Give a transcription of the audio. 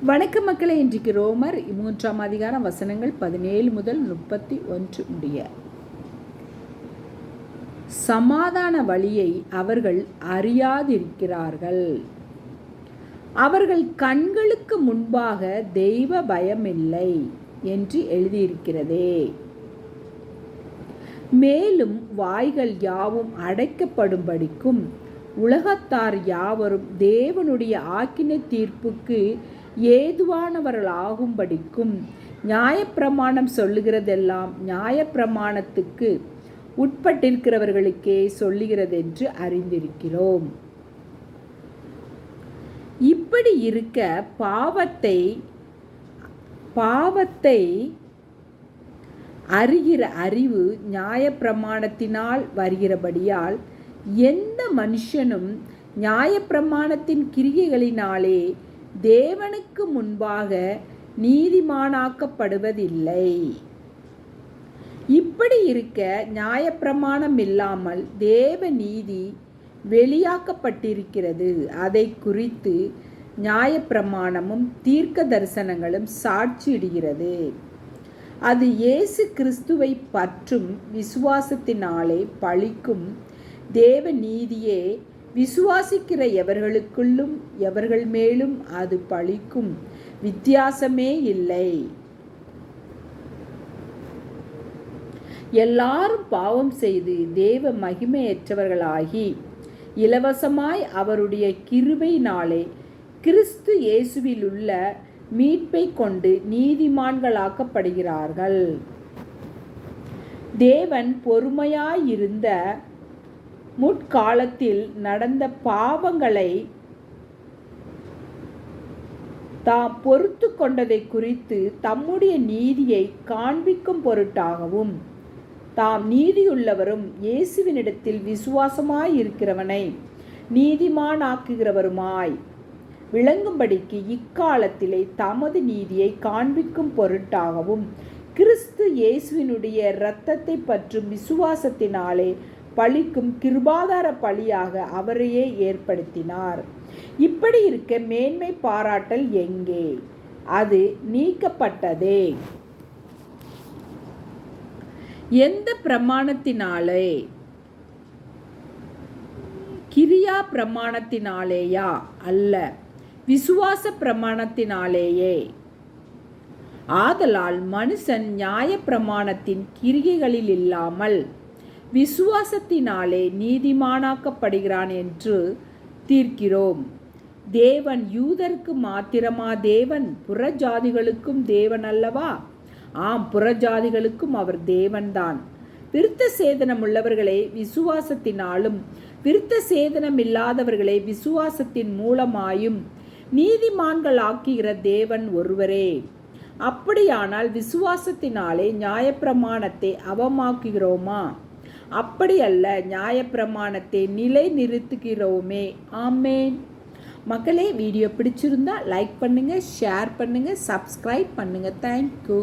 வணக்க மக்களை, இன்றைக்கு ரோமர் 3ஆம் அதிகாரம் வசனங்கள் 17 முதல் 31 முடிய. சமாதான வழியை அவர்கள் அறியாதிருக்கிறார்கள். அவர்கள் கண்களுக்கு முன்பாக தெய்வ பயமில்லை என்று எழுதியிருக்கிறதே. மேலும் வாய்கள் யாவும் அடைக்கப்படும்படிக்கும் உலகத்தார் யாவரும் தேவனுடைய ஆக்கினை தீர்ப்புக்கு ஏதுவானவர்களாகும்படிக்கும் நியாயப்பிரமாணம் சொல்லுகிறதெல்லாம் நியாயப்பிரமாணத்துக்கு உட்பட்டிருக்கிறவர்களுக்கே சொல்லுகிறதென்று அறிந்திருக்கிறோம். இப்படி இருக்க பாவத்தை அறிகிற அறிவு நியாயப்பிரமாணத்தினால் வருகிறபடியால் எந்த மனுஷனும் நியாயப்பிரமாணத்தின் கிரியைகளினாலே தேவனுக்கு முன்பாக நீதிமானாக்கப்படுவதில்லை. இப்படி இருக்க நியாயப்பிரமாணம் இல்லாமல் தேவ நீதி வெளியாக்கப்பட்டிருக்கிறது. அதை குறித்து நியாயப்பிரமாணமும் தீர்க்க தரிசனங்களும் சாட்சியிடுகிறது. அது இயேசு கிறிஸ்துவை பற்றும் விசுவாசத்தினாலே பழிக்கும் தேவ நீதியே விசுவாசிக்கிற எவர்களுக்குள்ளும் எவர்கள் மேலும் அது பழிக்கும் வித்தியாசமே இல்லை. எல்லாரும் பாவம் செய்து தேவ மகிமையற்றவர்களாகி இலவசமாய் அவருடைய கிருபையினாலே கிறிஸ்து இயேசுவில் உள்ள மீட்பை கொண்டு நீதிமான்களாக்கப்படுகிறார்கள். தேவன் பொறுமையாயிருந்த முற்காலத்தில் நடந்த பாவங்களை தாம் பொறுத்து கொண்டதை குறித்து தம்முடைய நீதியை காண்பிக்கும் பொருட்டாகவும் தாம் நீதியுள்ளவரும் இயேசுவினிடத்தில் விசுவாசமாயிருக்கிறவனை நீதிமானாக்குகிறவருமாய் விளங்கும்படிக்கு இக்காலத்திலே தமது நீதியை காண்பிக்கும் பொருட்டாகவும் கிறிஸ்து இயேசுவினுடைய இரத்தத்தை பற்றும் விசுவாசத்தினாலே பழிக்கும் கிருபாதார பழியாக அவரையே ஏற்படுத்தினார். இப்படி இருக்க மேன்மை பாராட்டல் எங்கே? அது நீக்கப்பட்டதே. எந்த பிரமாணத்தினாலே? கிரியா பிரமாணத்தினாலேயா? அல்ல, விசுவாச பிரமாணத்தினாலேயே. ஆதலால் மனுஷன் நியாய பிரமாணத்தின் கிரியைகளில் இல்லாமல் விசுவாசத்தினாலே நீதிமானாக்கப்படுகிறான் என்று தீர்க்கிறோம். தேவன் யூதருக்கு மாத்திரமா தேவன்? புறஜாதிகளுக்கும் தேவன் அல்லவா? ஆம், புறஜாதிகளுக்கும் அவர் தேவன்தான். விருத்த சேதனம் உள்ளவர்களை விசுவாசத்தினாலும் விருத்த சேதனம் இல்லாதவர்களை விசுவாசத்தின் மூலமாயும் நீதிமான்கள் ஆக்குகிற தேவன் ஒருவரே. அப்படியானால் விசுவாசத்தினாலே நியாயப்பிரமாணத்தை அவமாக்குகிறோமா? அப்படி அல்ல, நியாயப்பிரமாணத்தை நிலை நிறுத்துகிறோமே. ஆமேன். மக்களே, வீடியோ பிடிச்சிருந்தா லைக் பண்ணுங்க, ஷேர் பண்ணுங்க, சப்ஸ்கிரைப் பண்ணுங்க. தேங்க்யூ.